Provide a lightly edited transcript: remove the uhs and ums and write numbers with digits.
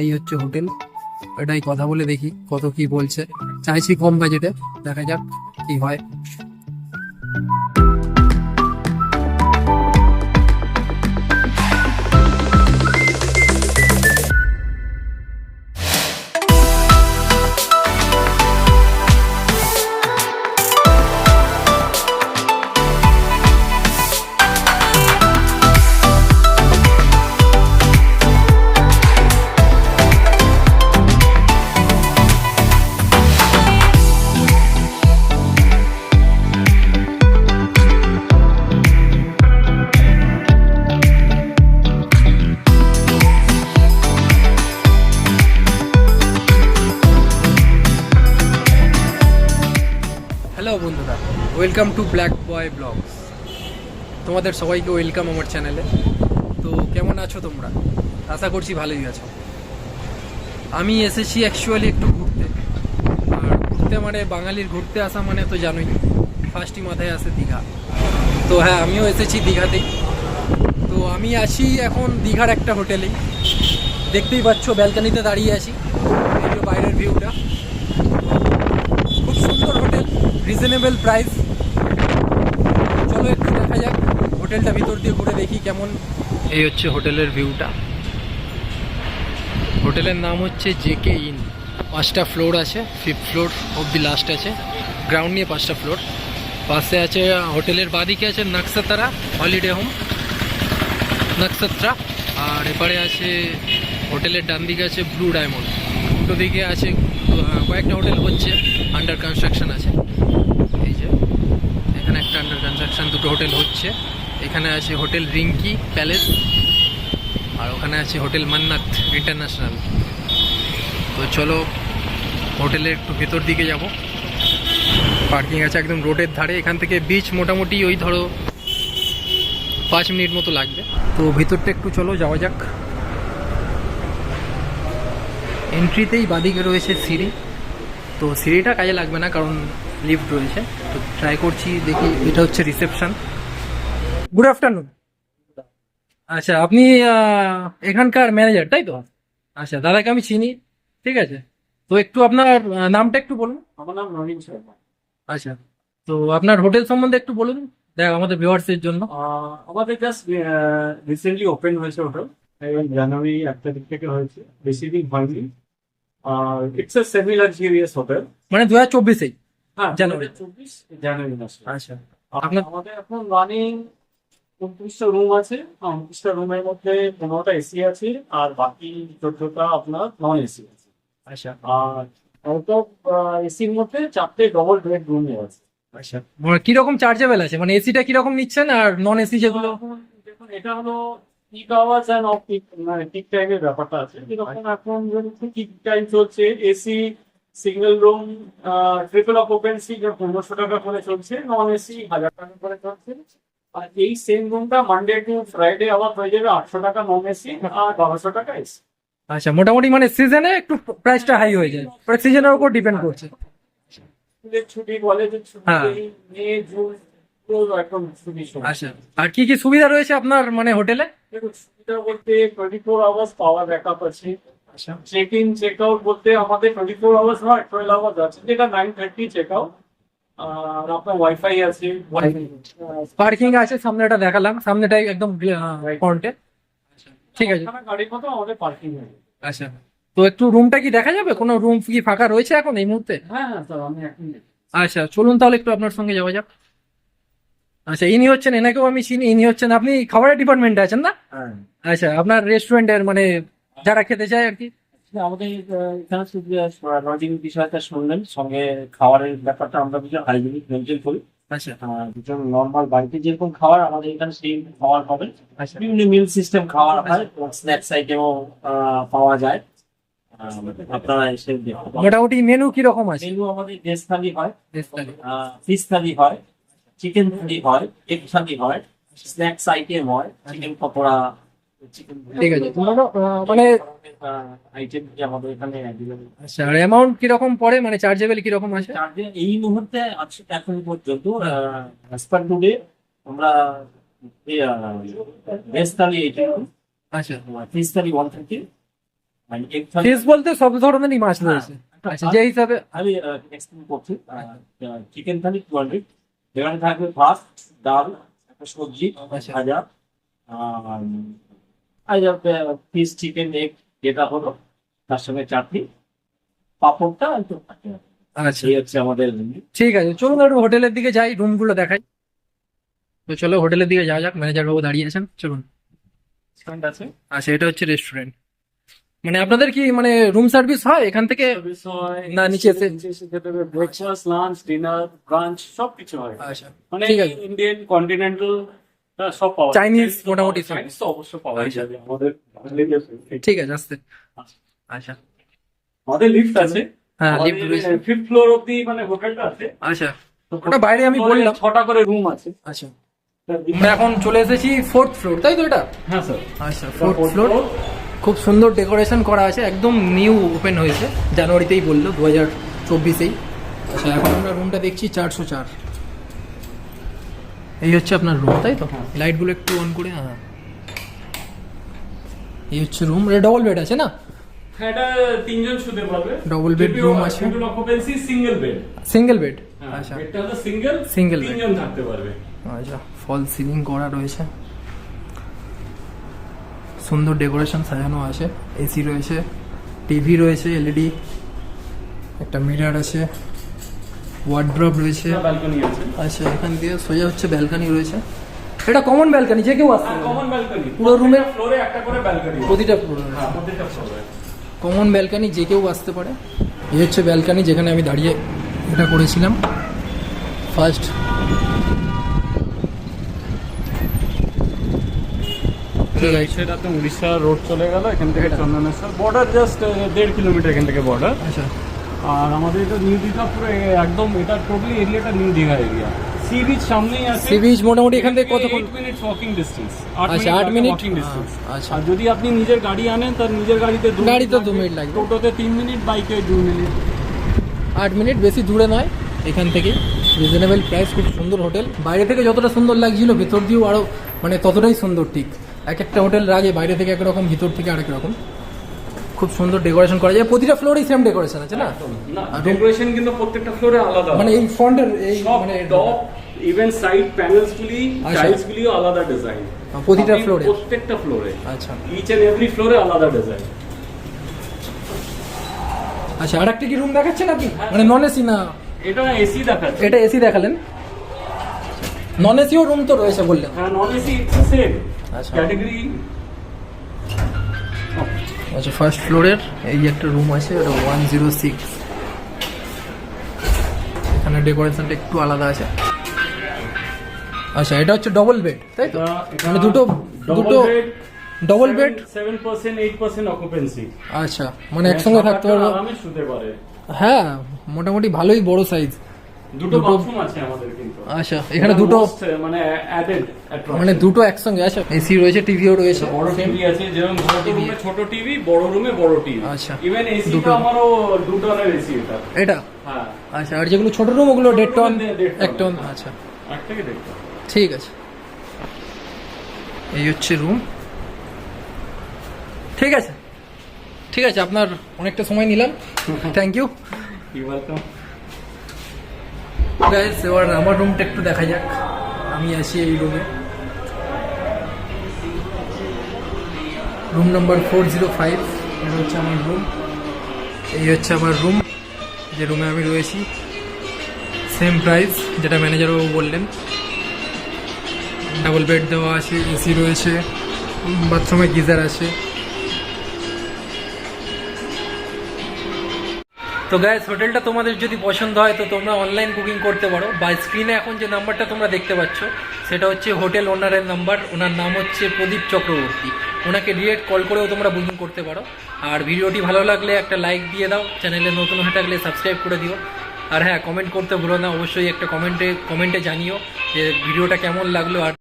এই হচ্ছে হোটেল। এটাই কথা বলে দেখি কত কি বলছে। চাইছি কম বাজেটে, দেখা যাক কি হয়। হ্যালো বন্ধুরা, welcome to Black Boy Blogs. তোমাদের সবাইকে ওয়েলকাম আমার চ্যানেলে। তো কেমন আছো তোমরা? আশা করছি ভালোই আছো। আমি এসেছি অ্যাকচুয়ালি একটু ঘুরতে। আর ঘুরতে মানে বাঙালির ঘুরতে আসা মানে তো জানোই, ফার্স্টই মাথায় আসে দীঘা। তো হ্যাঁ, আমিও এসেছি দীঘাতেই। তো আমি আছি এখন দীঘার একটা হোটেলেই। দেখতেই পাচ্ছ ব্যালকানিতে দাঁড়িয়ে আছি, এই যে বাইরের ভিউটা। খুব সুন্দর হোটেল, রিজনেবল প্রাইস। চলো একটু দেখা যাক হোটেলটা ভিতর দিয়ে ঘুরে দেখি কেমন। এই হচ্ছে হোটেলের ভিউটা। হোটেলের নাম হচ্ছে জেকে ইন। 5টা ফ্লোর আছে, 5th ফ্লোর অবধি লাস্ট আছে। গ্রাউন্ড নিয়ে 5টা ফ্লোর। পাশে আছে হোটেলের বাদিকে আছে নকশাতরা হলিডে হোম, নকশাত্রা। আর এপারে আছে হোটেলের ডান দিকে আছে ব্লু ডায়মন্ড। দুটো দিকে আছে কয়েকটা হোটেল হচ্ছে, আন্ডার কনস্ট্রাকশন আছে। এই যে এখানে একটা আন্ডার কনস্ট্রাকশন, দুটো হোটেল হচ্ছে। এখানে আছে হোটেল রিঙ্কি প্যালেস, আর ওখানে আছে হোটেল মান্নাত ইন্টারন্যাশনাল। তো চলো হোটেলের একটু ভেতর দিকে যাব। পার্কিং আছে একদম রোডের ধারে। এখান থেকে বিচ মোটামুটি ওই ধরো 5 মিনিট মতো লাগবে। তো ভেতরটা একটু চলো যাওয়া যাক। এন্ট্রিতেই বাদিকে রয়েছে সিঁড়ি। তো সিঁড়িটা কাজে লাগবে না কারণ লিফট রয়েছে। তো ট্রাই করছি, দেখি। এটা হচ্ছে রিসেপশন। Good afternoon. আচ্ছা, আপনি এখানকার ম্যানেজার তাই তো? আচ্ছা, দাদাকে আমি চিনি। ঠিক আছে, তো একটু আপনার নামটা একটু বলুন। আমার নাম নবীন শর্মা। আচ্ছা, তো আপনার হোটেল সম্বন্ধে একটু বলুন, দেখ আমাদের ভিউয়ার্সের জন্য। আমাদের জাস্ট রিসেন্টলি ওপেন হয়েছে হোটেল, জানুয়ারি 1 তারিখ থেকে হয়েছে, বেশি দিন হয়নি। আর it's a semi luxurious hotel. মানে 2024-এই? হ্যাঁ, জানুয়ারি। 2024 জানুয়ারি মাসে। আচ্ছা, আপনার আমাদের এখন রানিং 29টা রুম আছে। 29টা রুমের মধ্যে 15টা এসি আছে, আর বাকি 14টা আপনার নন এসি আছে। আচ্ছা, আর আউট অফ এসির মধ্যে 4টে ডবল বেড রুম আছে। আচ্ছা। মানে কিরকম চার্জেবল আছে, মানে এসিটা কিরকম নিচ্ছেন আর নন এসি যেগুলো? দেখুন, এটা হলো peak hours end of peak, মানে পিক টাইমের ব্যাপারটা আছে। যেরকম এখন পিক টাইম চলছে, AC single room triple occupancy 1500 টাকা করে চলছে, নন এসি 1000 টাকা করে চলছে। আর এই সেম রুমটা মানডে টু ফ্রাইডে আবার হয়ে যাবে 800 টাকা নন এসি আর 1200 টাকা এসি। আচ্ছা, মোটামুটি মানে সিজনে একটু প্রাইসটা হাই হয়ে যায়, সিজনের উপর ডিপেন্ড করছে। স্কুলের ছুটি, কলেজের ছুটি, হ্যাঁ। মে জুন পুরো একদম ছুটি সময়। আচ্ছা, আর কি কি সুবিধা রয়েছে আপনার মানে হোটেলে? দেখুন, সুবিধা বলতে 24 আওয়ার্স পাওয়ার ব্যাকআপ আছে। আচ্ছা, চেক ইন চেক আউট বলতে আমাদের 24 আওয়ার্স নয়, 12 আওয়ার্স আছে, যেটা 9:30 চেক আউট। আর আপনার ওয়াইফাই আছে। পার্কিং আছে, সামনেটা দেখালাম, সামনেটাই একদম ফ্রন্টে। ঠিক আছে। এখানে গাড়ির মতো আমাদের পার্কিং আছে। আচ্ছা, তো একটু রুমটা কি দেখা যাবে? কোনো রুম কি ফাঁকা রয়েছে এখন এই মুহূর্তে? হ্যাঁ হ্যাঁ স্যার, আমি এখন আচ্ছা, চলুন তাহলে একটু আপনার সঙ্গে যাওয়া যাক। আচ্ছা, ইনি হচ্ছেন, এনাকেও আমি চিনি। ইনি হচ্ছেন, আপনি খাবারের ডিপার্টমেন্টে আছেন না? হ্যাঁ। আচ্ছা, আপনার রেস্টুরেন্টের মানে যারা খেতে চায় আর কি। আমাদের এখানে শুধু লজিং বিষয়টা শুনলেন, সঙ্গে খাবারের ব্যাপারটা আমরা কিছু হাইজিনিক মেনটেন করি। আচ্ছা, দুজন নর্মাল বাড়িতে যেরকম খাবার, আমাদের এখানে সেই খাবার হবে। আচ্ছা, বিভিন্ন মিল সিস্টেম খাবার হয়, স্ন্যাক্স আইটেমও পাওয়া যায়। আপনারা এসে দেখতে পারেন। মোটামুটি মেনু কি রকম আছে? মেনু আমাদের ভেজ থালি হয়, বেশ তাহলে। ফিশ থালি হয়, চিকেন থালি হয়, এগ থালি হয়, স্ন্যাক্স আইটেম হয়, চিকেন পকোড়া, চিকেন ঠিক আছে, মানে আইটেম আমাদের এখানে available। আচ্ছা, আর অ্যামাউন্ট কিরকম পড়ে, মানে চার্জেবল কিরকম আছে? চার্জে এই মুহূর্তে আছে এখন পর্যন্ত as per today আমরা ভেজ থালি 80, আচ্ছা, fish thali 130, And egg thali fish বলতে সব ধরনেরই মাছ রয়েছে। আচ্ছা, যে হিসাবে আমি এক্সপ্লেন করছি। চিকেন থালি 200, যেখানে থাকবে ভাত, ডাল, একটা সবজি, আচ্ছা। ভাজা, ফিশ, চিকেন, এগ যেটা হলো, তার সঙ্গে চাটনি, পাঁপড়টা একটু থাকে। আচ্ছা, এই হচ্ছে আমাদের ঠিক আছে, চলুন একটু হোটেলের দিকে যাই, রুমগুলো দেখাই। তো চলো হোটেলের দিকে যাওয়া যাক, ম্যানেজার বাবু দাঁড়িয়ে আছেন, চলুন। রেস্টুরেন্ট আছে। আচ্ছা, এটা হচ্ছে রেস্টুরেন্ট। মানে আপনাদের কি মানে রুম সার্ভিস হয় এখান থেকে? সার্ভিস হয়, না, নিচে এসে- খেতে হবে, ব্রেকফাস্ট, লাঞ্চ, ডিনার, ব্রাঞ্চ সবকিছু হয়। আচ্ছা, মানে ঠিক আছে। ইন্ডিয়ান, কন্টিনেন্টাল সব পাওয়া যায়। Chinese মোটামুটি সব। চাইনিজ তো অবশ্যই পাওয়া আচ্ছা। যাবে আমাদের বাঙালিদের। ঠিক আছে, আসতে। আচ্ছা, আমাদের লিফট আছে। হ্যাঁ, লিফট রয়েছে। 5th ফ্লোর অব্দি মানে হোটেলটা আছে। আচ্ছা, ওটা বাইরে আমি বললাম। 6টা করে রুম আছে। আচ্ছা, আমরা এখন চলে এসেছি 4th ফ্লোর, তাই তো এটা? হ্যাঁ স্যার। আচ্ছা, 4th ফ্লোর। খুব সুন্দর ডেকোরেশন করা আছে, একদম নিউ ওপেন হয়েছে, জানুয়ারিতেই বললো, 2024-এই। আচ্ছা, এখন আমরা রুমটা দেখছি 404। এই হচ্ছে আপনার রুম, তাই তো? লাইটগুলো একটু অন করে, হ্যাঁ। এই হচ্ছে রুম, এটা ডবল বেড আছে না? হ্যাঁ, এটা 3 জন শুতে পারবে। Double bed room আছে। Triple occupancy, single bed. Single bed. হ্যাঁ, আচ্ছা, বেডটা হলো সিঙ্গেল, Single bed। 3 জন থাকতে পারবে। আচ্ছা, ফল সিলিং করা রয়েছে, সুন্দর ডেকোরেশন সাজানো আছে, এসি রয়েছে, টিভি রয়েছে, এলইডি, একটা মিরর আছে, ওয়ার্ড্রপ রয়েছে। ব্যালকনি আছে। আচ্ছা, এখান দিয়ে সোজা হচ্ছে ব্যালকনি রয়েছে। এটা কমন ব্যালকনি, যে কেউ আসতে হ্যাঁ, পারে। Common balcony. পুরো রুমে ফ্লোরে একটা করে ব্যালকনি। প্রতিটা ফ্লোরে হ্যাঁ, প্রত্যেকটা ফ্লোরে। কমন ব্যালকনি, যে কেউ আসতে পারে। এই হচ্ছে ব্যালকনি, যেখানে আমি দাঁড়িয়ে এটা করেছিলাম ফার্স্ট। ঠিক আছে। সেটা তো উড়িষ্যা রোড চলে গেল এখান থেকে চন্দনেশ্বর বর্ডার, জাস্ট 1.5 কিলোমিটার এখান থেকে বর্ডার। আচ্ছা, আর আমাদের এটা নিউ দীঘা, পুরো একদম এটা টোটালি এরিয়াটা new Digha area. Sea beach সামনেই আছে। সি বিচ মোটামুটি এখান থেকে কতক্ষণ? 8 মিনিটস ওয়াকিং ডিসটেন্স। আচ্ছা, 8 মিনিট ওয়াকিং ডিসটেন্স। আচ্ছা, আর যদি আপনি নিজের গাড়ি আনেন তার নিজের গাড়িতে গাড়িতে 2 মিনিট লাগবে। টোটোতে 3 মিনিট, বাইকে 2 মিনিট। 8 মিনিট, বেশি দূরে নয় এখান থেকে। রিজনেবল প্রাইস, খুব সুন্দর হোটেল। বাইরে থেকে যতটা সুন্দর লাগছিল, ভেতর দিয়েও আরও মানে ততটাই সুন্দর। ঠিক এক একটা হোটেল লাগে, বাইরে থেকে একরকম, ভিতর থেকে আরেক রকম। খুব সুন্দর ডেকোরেশন করা যায়, প্রতিটা ফ্লোরেই সেম ডেকোরেশন আছে না? না, ডেকোরেশন কিন্তু প্রত্যেকটা ফ্লোরে আলাদা। মানে এই ফ্রন্টের এই সব মানে টপ, ইভেন সাইড প্যানেলস গুলি, আচ্ছা। টাইলস গুলিও আলাদা ডিজাইন। প্রতিটা ফ্লোরে? প্রত্যেকটা ফ্লোরে। আচ্ছা, ইচ এন্ড এভরি ফ্লোরে আলাদা ডিজাইন। আচ্ছা, আর একটা কি রুম দেখাচ্ছে নাকি? মানে নন এসি না? এটা এসি দেখাচ্ছে। এটা এসি দেখালেন, নন এসিও রুম তো রয়েছে বললেন। হ্যাঁ, নন এসি সেম আচ্ছা, ক্যাটাগরি। আচ্ছা, ফার্স্ট ফ্লোরের এই একটা রুম আছে, ওটা 106। এখানে ডেকোরেশনটা একটু আলাদা আছে। আচ্ছা, এটা হচ্ছে ডবল বেড, তাই তো? মানে দুটো ডবল বেড, 7%, 8% অকুপেন্সি। আচ্ছা, মানে একসঙ্গে থাকতে পারবো। আরামে শুতে পারে। হ্যাঁ, মোটামুটি ভালোই বড় সাইজ। দুটো বাথরুম আছে আমাদের কিন্তু। আচ্ছা, এখানে দুটো মানে অ্যাডেড, মানে দুটো একসঙ্গে আছে, এসি রয়েছে, টিভিও রয়েছে। বড় টিভি আছে, যেরকম ছোট রুমে ছোট টিভি, বড় রুমে বড় টিভি। আচ্ছা, ইভেন এসি দুটো। তো আমারও 2 টনের এসি এটা। এটা হ্যাঁ, আচ্ছা, আর যেগুলো ছোট রুম ওগুলো 1.5 টন, 1 টন। আচ্ছা, 8 থেকে 1.5 টন। ঠিক আছে। এই হচ্ছে রুম। ঠিক আছে, ঠিক আছে, আপনার অনেকটা সময় নিলাম, থ্যাংক ইউ। কি ওয়েলকাম। গাইস, এবার আমার রুমটা একটু দেখা যাক। আমি আছি এই রুমে, রুম নাম্বার 405। এটা হচ্ছে আমার রুম। এই হচ্ছে আমার রুম, যে রুমে আমি রয়েছি। সেম প্রাইস যেটা ম্যানেজারবাবু বললেন। ডাবল বেড দেওয়া আছে, এসি রয়েছে, বাথরুমে গিজার আছে। তো গাইস, হোটেলটা তোমাদের যদি পছন্দ হয় তো তোমরা অনলাইন বুকিং করতে পারো, বা স্ক্রিনে এখন যে নাম্বারটা তোমরা দেখতে পাচ্ছ সেটা হচ্ছে হোটেল ওনারের নাম্বার। ওনার নাম হচ্ছে প্রদীপ চক্রবর্তী। ওনাকে ডিরেক্ট কল করেও তোমরা বুকিং করতে পারো। আর ভিডিওটি ভালো লাগলে একটা লাইক দিয়ে দাও, চ্যানেলে নতুন হয়ে থাকলে সাবস্ক্রাইব করে দিও। আর হ্যাঁ, কমেন্ট করতে ভুলো না, অবশ্যই একটা কমেন্টে জানিও যে ভিডিওটা কেমন লাগলো। আর